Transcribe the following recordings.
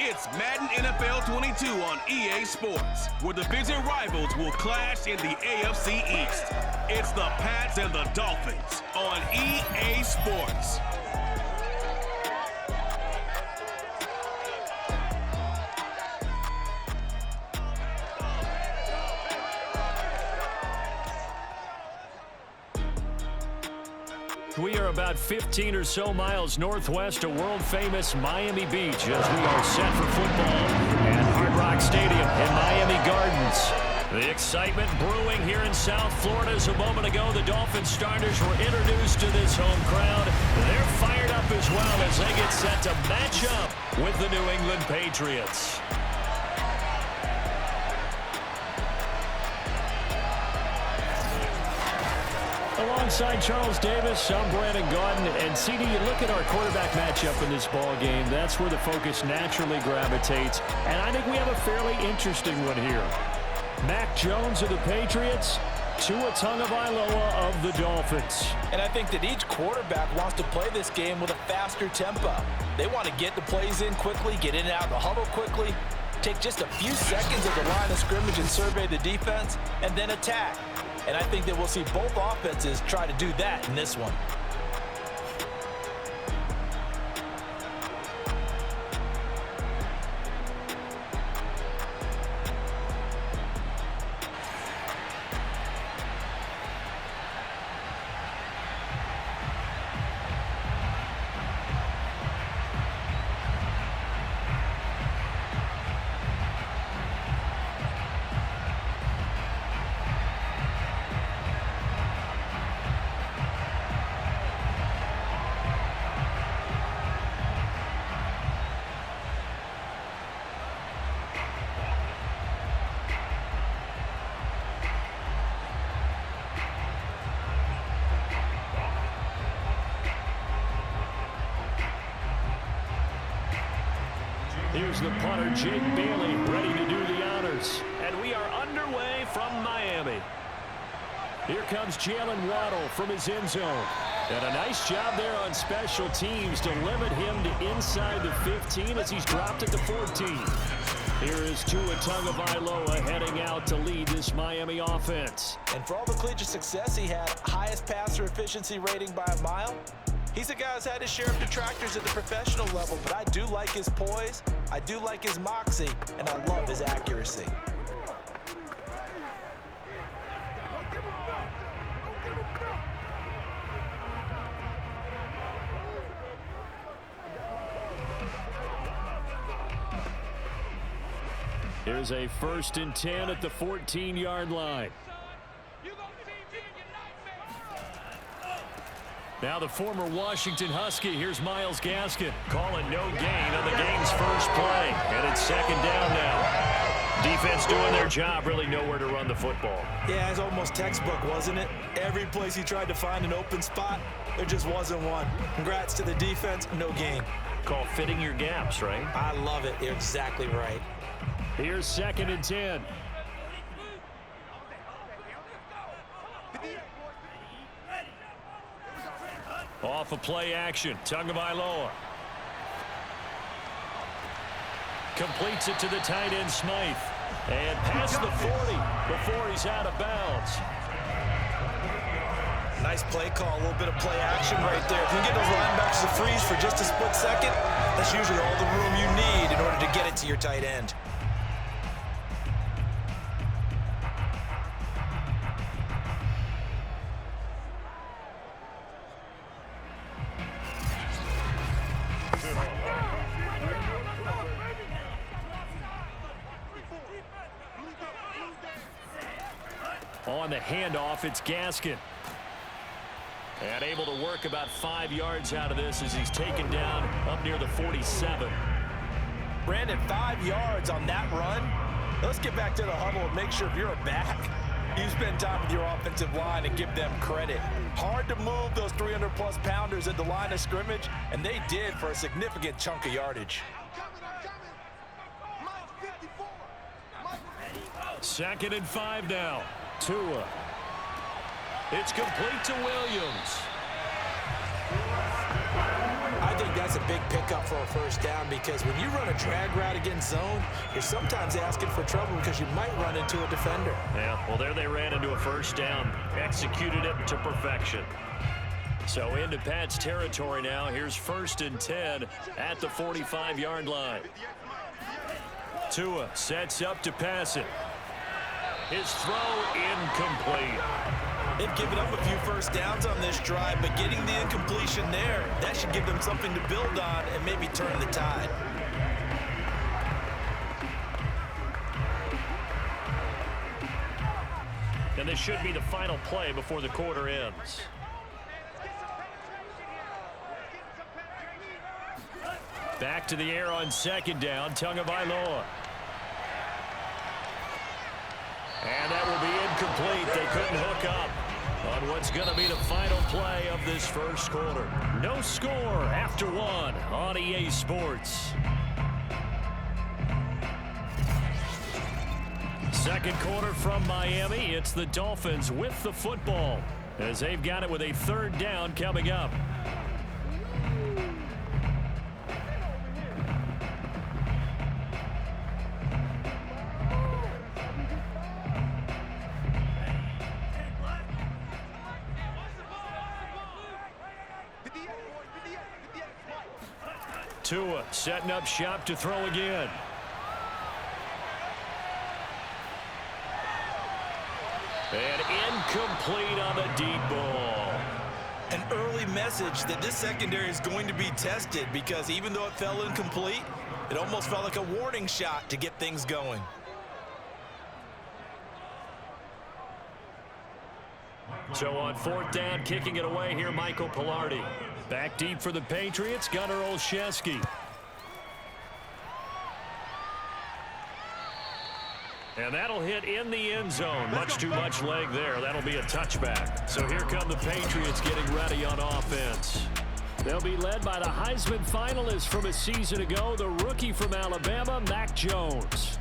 It's Madden NFL 22 on EA Sports, where division rivals will clash in the AFC East. It's the Pats and the Dolphins on EA Sports. We are about 15 or so miles northwest of world-famous Miami Beach as we are set for football at Hard Rock Stadium in Miami Gardens. The excitement brewing here in South Florida as a moment ago. The Dolphins starters were introduced to this home crowd. They're fired up as well as they get set to match up with the New England Patriots. Alongside Charles Davis, I'm Brandon Gaudin. And CD, you look at our quarterback matchup in this ball game, that's where the focus naturally gravitates. And I think we have a fairly interesting one here. Mac Jones of the Patriots, Tua Tagovailoa of the Dolphins. And I think that each quarterback wants to play this game with a faster tempo. They want to get the plays in quickly, get in and out of the huddle quickly, take just a few seconds at the line of scrimmage and survey the defense, and then attack. And I think that we'll see both offenses try to do that in this one. Here's the punter, Jake Bailey, ready to do the honors. And we are underway from Miami. Here comes Jalen Waddle from his end zone. And a nice job there on special teams to limit him to inside the 15 as he's dropped at the 14. Here is Tua Tagovailoa heading out to lead this Miami offense. And for all the collegiate success he had, highest passer efficiency rating by a mile, he's a guy who's had his share of detractors at the professional level, but I do like his poise, I do like his moxie, and I love his accuracy. Here's a 1st and 10 at the 14-yard line. Now the former Washington Husky, here's Myles Gaskin, calling no gain on the game's first play. And it's 2nd down now. Defense doing their job, really nowhere to run the football. Yeah, it's almost textbook, wasn't it? Every place he tried to find an open spot, there just wasn't one. Congrats to the defense, no gain. Call fitting your gaps, right? I love it, you're exactly right. Here's 2nd and 10. Off of play action, Tagovailoa. Completes it to the tight end, Smythe. And past the 40 before he's out of bounds. Nice play call, a little bit of play action right there. If you can get those linebackers to freeze for just a split second, that's usually all the room you need in order to get it to your tight end. On the handoff, it's Gaskin. And able to work about 5 yards out of this as he's taken down up near the 47. Brandon, 5 yards on that run. Let's get back to the huddle and make sure if you're a back, you spend time with your offensive line and give them credit. Hard to move those 300-plus pounders at the line of scrimmage, and they did for a significant chunk of yardage. 2nd and 5 now. Tua. It's complete to Williams. I think that's a big pickup for a first down because when you run a drag route against zone, you're sometimes asking for trouble because you might run into a defender. Yeah, well, there they ran into a first down. Executed it to perfection. So into Pat's territory now. Here's 1st and 10 at the 45-yard line. Tua sets up to pass it. His throw incomplete. They've given up a few first downs on this drive, but getting the incompletion there, that should give them something to build on and maybe turn the tide. And this should be the final play before the quarter ends. Back to the air on 2nd down, Tagovailoa. And that will be incomplete. They couldn't hook up on what's going to be the final play of this first quarter. No score after 1 on EA Sports. Second quarter from Miami. It's the Dolphins with the football as they've got it with a 3rd down coming up. Tua setting up shop to throw again. And incomplete on the deep ball. An early message that this secondary is going to be tested because even though it fell incomplete, it almost felt like a warning shot to get things going. So on 4th down, kicking it away here, Michael Pilardi. Back deep for the Patriots, Gunnar Olszewski. And that'll hit in the end zone. Much too much leg there. That'll be a touchback. So here come the Patriots getting ready on offense. They'll be led by the Heisman finalist from a season ago, the rookie from Alabama, Mac Jones.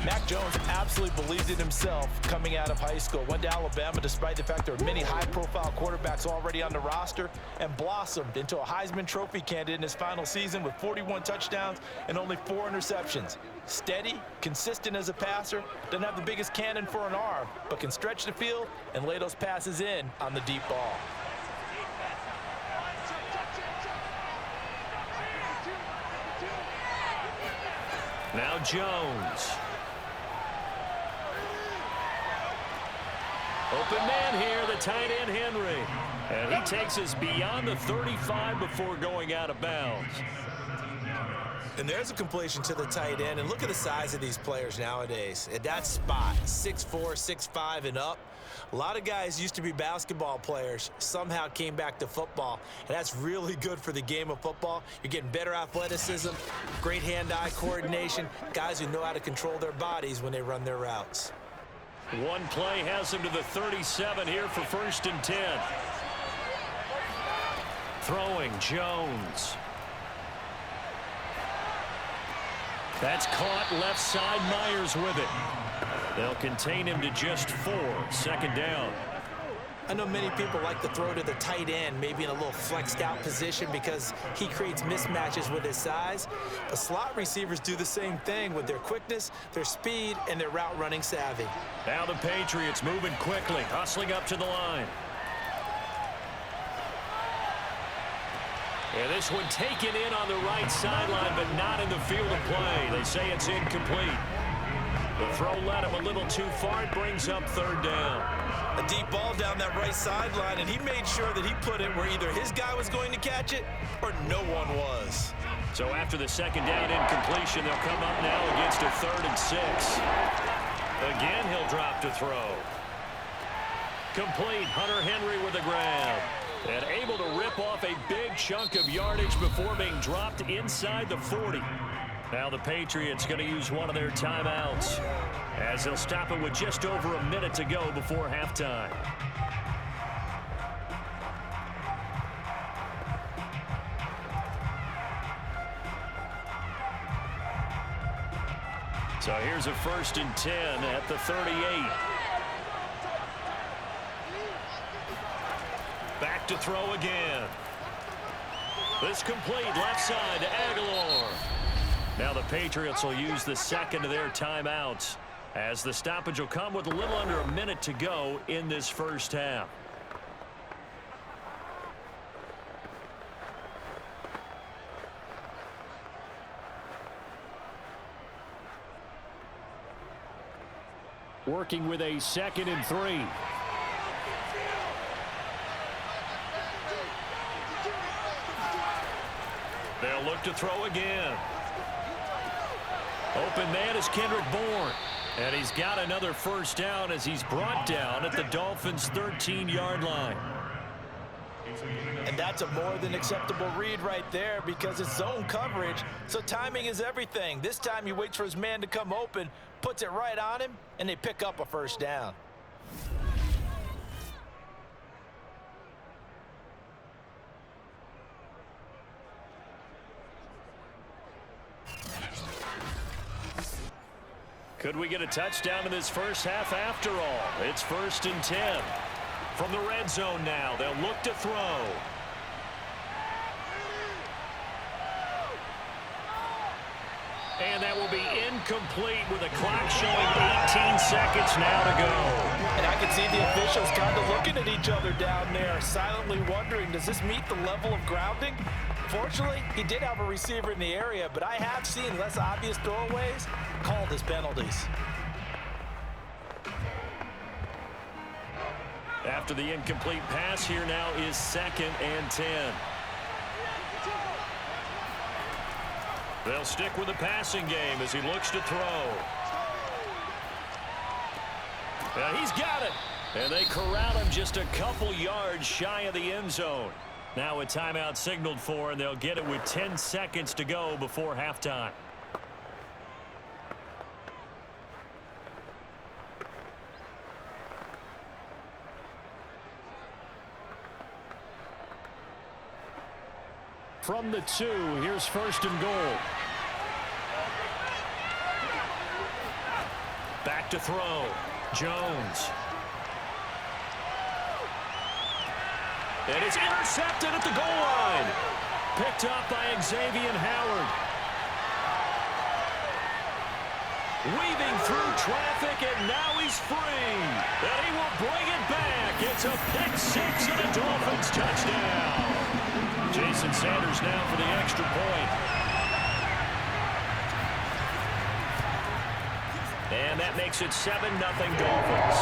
Mac Jones absolutely believes in himself coming out of high school. Went to Alabama despite the fact there are many high-profile quarterbacks already on the roster and blossomed into a Heisman Trophy candidate in his final season with 41 touchdowns and only 4 interceptions. Steady, consistent as a passer, doesn't have the biggest cannon for an arm, but can stretch the field and lay those passes in on the deep ball. Now Jones. Open man here, the tight end Henry. And he takes us beyond the 35 before going out of bounds. And there's a completion to the tight end. And look at the size of these players nowadays. At that spot, 6'4", 6'5", and up. A lot of guys used to be basketball players, somehow came back to football, and that's really good for the game of football. You're getting better athleticism, great hand-eye coordination, guys who know how to control their bodies when they run their routes. One play has him to the 37 here for 1st and 10. Throwing Jones. That's caught left side, Myers with it. They'll contain him to just 4, 2nd down. I know many people like to throw to the tight end, maybe in a little flexed out position because he creates mismatches with his size. But slot receivers do the same thing with their quickness, their speed, and their route running savvy. Now the Patriots moving quickly, hustling up to the line. And this one taken in on the right sideline, but not in the field of play. They say it's incomplete. The throw led him a little too far. It brings up 3rd down. A deep ball down that right sideline, and he made sure that he put it where either his guy was going to catch it or no one was. So after the 2nd down incompletion, they'll come up now against a 3rd and 6. Again, he'll drop to throw. Complete. Hunter Henry with the grab. And able to rip off a big chunk of yardage before being dropped inside the 40. Now the Patriots going to use one of their timeouts as they'll stop it with just over a minute to go before halftime. So here's a 1st and 10 at the 38. Back to throw again. This complete left side to Aguilar. Now the Patriots will use the second of their timeouts, as the stoppage will come with a little under a minute to go in this first half. Working with a 2nd and 3. They'll look to throw again. Open man is Kendrick Bourne. And he's got another first down as he's brought down at the Dolphins' 13-yard line. And that's a more than acceptable read right there because it's zone coverage, so timing is everything. This time he waits for his man to come open, puts it right on him, and they pick up a first down. Could we get a touchdown in this first half after all? It's 1st and 10. From the red zone now, they'll look to throw. And that will be incomplete with a clock showing 18 seconds now to go. And I can see the officials kind of looking at each other down there, silently wondering, does this meet the level of grounding? Fortunately, he did have a receiver in the area, but I have seen less obvious throwaways called as penalties. After the incomplete pass, here now is 2nd and 10. They'll stick with the passing game as he looks to throw. He's got it. And they corral him just a couple yards shy of the end zone. Now a timeout signaled for, and they'll get it with 10 seconds to go before halftime. From the 2, here's 1st and goal. Back to throw. Jones. And it's intercepted at the goal line. Picked up by Xavier Howard. Weaving through traffic, and now he's free. And he will bring it back. It's a pick-6 and a Dolphins touchdown. Jason Sanders now for the extra point. And that makes it 7-0 Dolphins.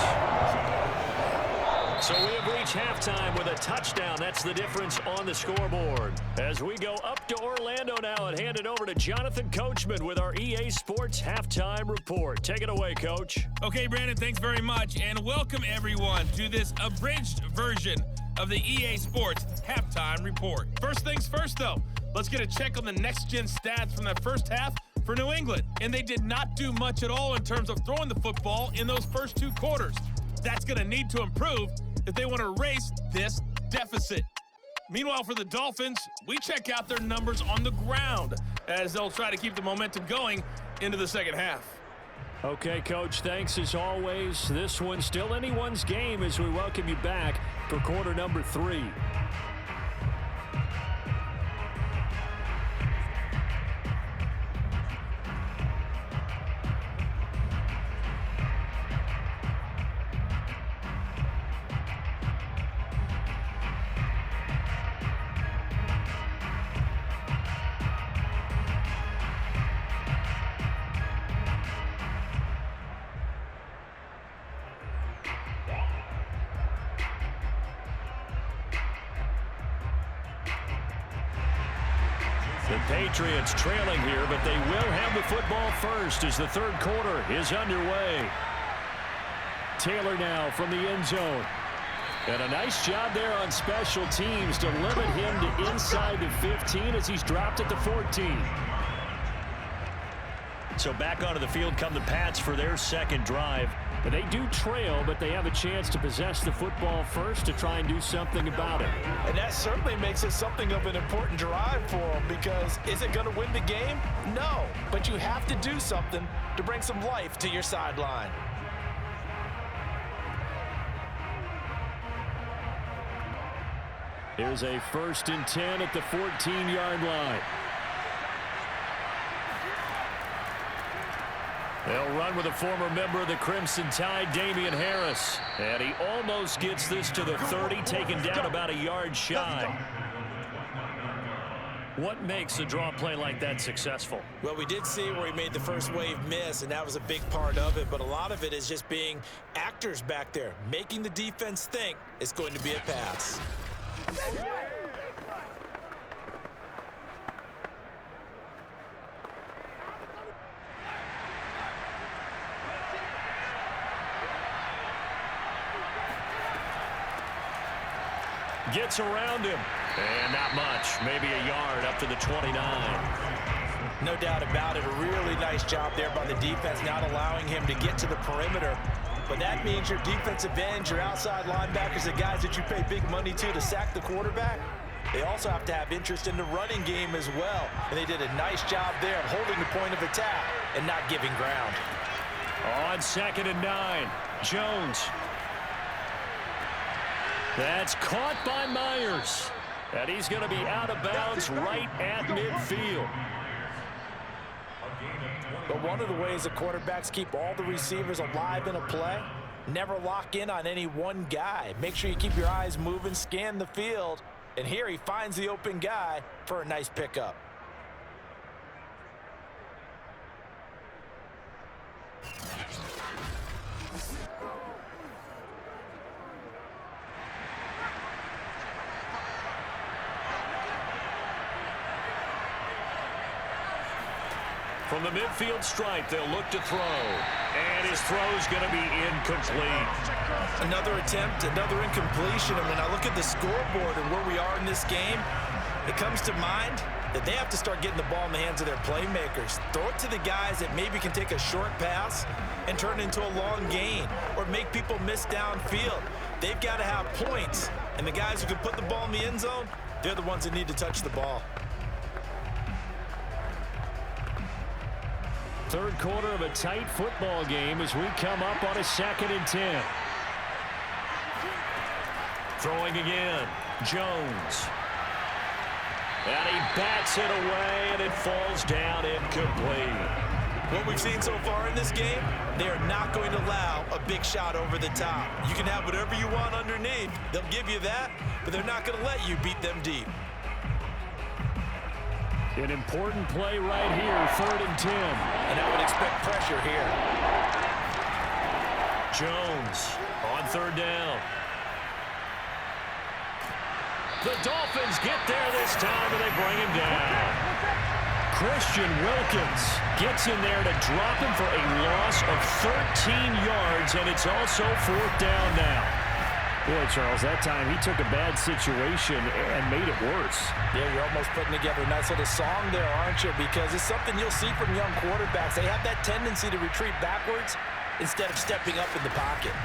So we have reached halftime with a touchdown. That's the difference on the scoreboard. As we go up to Orlando now and hand it over to Jonathan Coachman with our EA Sports Halftime Report. Take it away, Coach. Okay, Brandon, thanks very much. And welcome, everyone, to this abridged version of the EA Sports Halftime Report. First things first, though, let's get a check on the next-gen stats from that first half for New England. And they did not do much at all in terms of throwing the football in those first 2 quarters. That's going to need to improve if they want to erase this deficit. Meanwhile, for the Dolphins, we check out their numbers on the ground as they'll try to keep the momentum going into the second half. Okay, Coach, thanks as always. This one's still anyone's game as we welcome you back for quarter number 3. The Patriots trailing here, but they will have the football first as the third quarter is underway. Taylor now from the end zone. And a nice job there on special teams to limit him to inside the 15 as he's dropped at the 14. So back onto the field come the Pats for their second drive. And they do trail, but they have a chance to possess the football first to try and do something about it. And that certainly makes it something of an important drive for them, because is it going to win the game? No, but you have to do something to bring some life to your sideline. Here's a 1st and 10 at the 14-yard line. They'll run with a former member of the Crimson Tide, Damian Harris. And he almost gets this to the 30, taken down about a yard shy. What makes a draw play like that successful? Well, we did see where he made the first wave miss, and that was a big part of it. But a lot of it is just being actors back there, making the defense think it's going to be a pass. Gets around him. And not much. Maybe a yard up to the 29. No doubt about it. A really nice job there by the defense, not allowing him to get to the perimeter. But that means your defensive ends, your outside linebackers, the guys that you pay big money to sack the quarterback, they also have to have interest in the running game as well. And they did a nice job there of holding the point of attack and not giving ground. On 2nd and 9, Jones. That's caught by Myers. And he's going to be out of bounds right at midfield. But one of the ways the quarterbacks keep all the receivers alive in a play, never lock in on any one guy. Make sure you keep your eyes moving, scan the field. And here he finds the open guy for a nice pickup. From the midfield stripe, they'll look to throw. And his throw's going to be incomplete. Another attempt, another incompletion. And when I look at the scoreboard and where we are in this game, it comes to mind that they have to start getting the ball in the hands of their playmakers. Throw it to the guys that maybe can take a short pass and turn it into a long gain or make people miss downfield. They've got to have points. And the guys who can put the ball in the end zone, they're the ones that need to touch the ball. Third quarter of a tight football game as we come up on a 2nd and 10. Throwing again, Jones. And he bats it away, and it falls down incomplete. What we've seen so far in this game, they are not going to allow a big shot over the top. You can have whatever you want underneath. They'll give you that, but they're not going to let you beat them deep. An important play right here, 3rd and 10. And I would expect pressure here. Jones on 3rd down. The Dolphins get there this time, and they bring him down. Christian Wilkins gets in there to drop him for a loss of 13 yards, and it's also 4th down now. Boy, Charles, that time he took a bad situation and made it worse. Yeah, you're almost putting together a nice little song there, aren't you? Because it's something you'll see from young quarterbacks. They have that tendency to retreat backwards instead of stepping up in the pocket.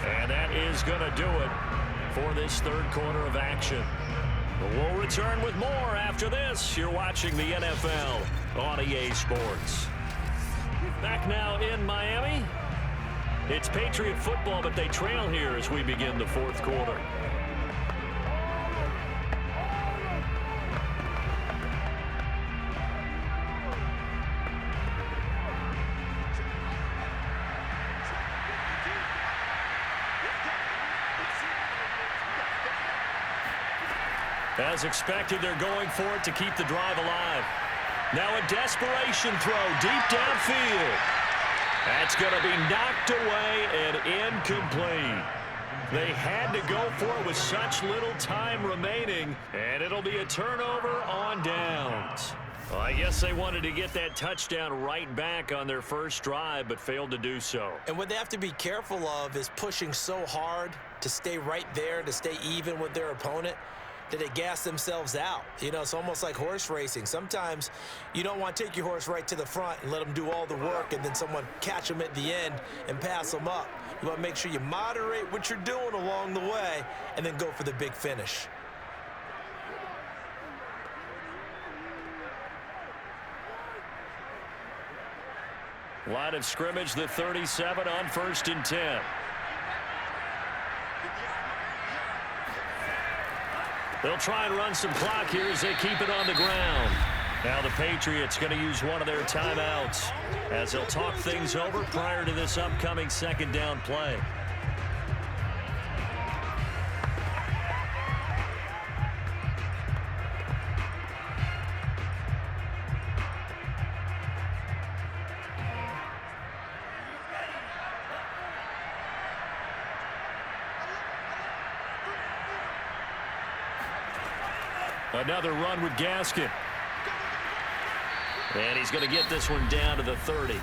And that is going to do it for this third quarter of action. We'll return with more after this. You're watching the NFL on EA Sports. Back now in Miami. It's Patriot football, but they trail here as we begin the fourth quarter. As expected, they're going for it to keep the drive alive. Now a desperation throw deep downfield. That's going to be knocked away and incomplete. They had to go for it with such little time remaining, and it'll be a turnover on downs. Well, I guess they wanted to get that touchdown right back on their first drive, but failed to do so. And what they have to be careful of is pushing so hard to stay right there, to stay even with their opponent, that they gas themselves out. You know, it's almost like horse racing. Sometimes you don't want to take your horse right to the front and let them do all the work and then someone catch them at the end and pass them up. You want to make sure you moderate what you're doing along the way and then go for the big finish. Line of scrimmage, the 37 on 1st and 10. They'll try and run some clock here as they keep it on the ground. Now the Patriots going to use one of their timeouts as they'll talk things over prior to this upcoming second down play. Another run with Gaskin. And he's going to get this one down to the 30.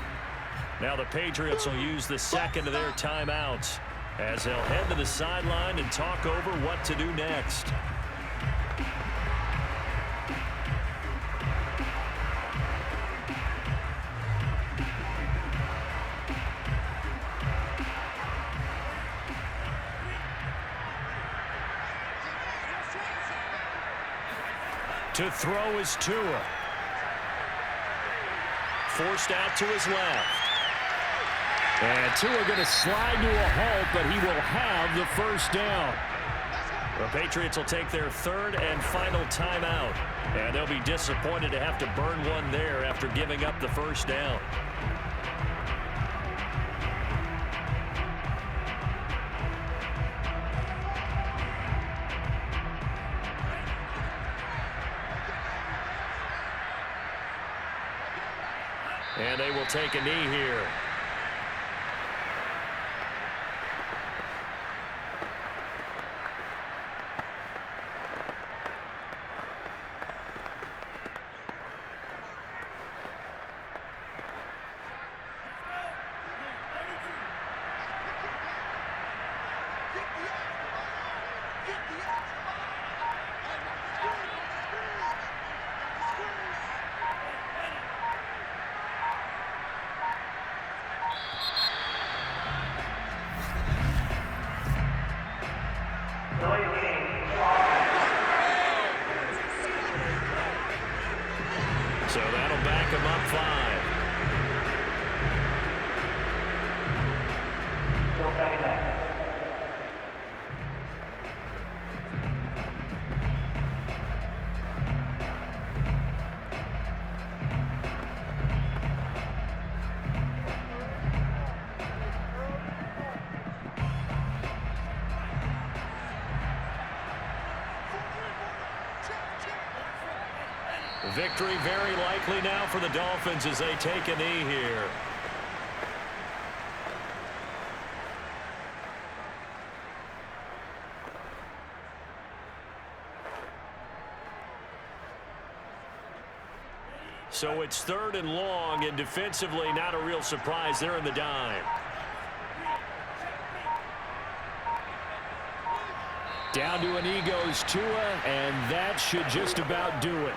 Now the Patriots will use the second of their timeouts as they'll head to the sideline and talk over what to do next. To throw is Tua. Forced out to his left. And Tua going to slide to a halt, but he will have the first down. The Patriots will take their third and final timeout. And they'll be disappointed to have to burn one there after giving up the first down. And they will take a knee here. So that'll back him up 5. Victory very likely now for the Dolphins as they take a knee here. So it's 3rd and long, and defensively not a real surprise. They're in the dime. Down to a knee goes Tua, and that should just about do it.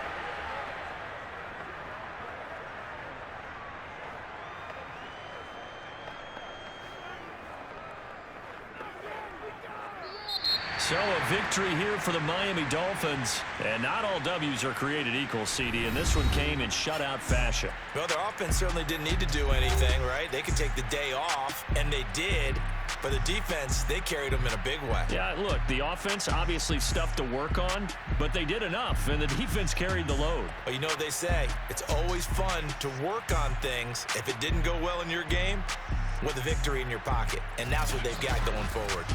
So a victory here for the Miami Dolphins. And not all W's are created equal, CD, and this one came in shutout fashion. Well, their offense certainly didn't need to do anything, right? They could take the day off, and they did. But the defense, they carried them in a big way. Yeah, look, the offense obviously stuff to work on, but they did enough, and the defense carried the load. Well, you know what they say. It's always fun to work on things. If it didn't go well in your game, with a victory in your pocket. And that's what they've got going forward.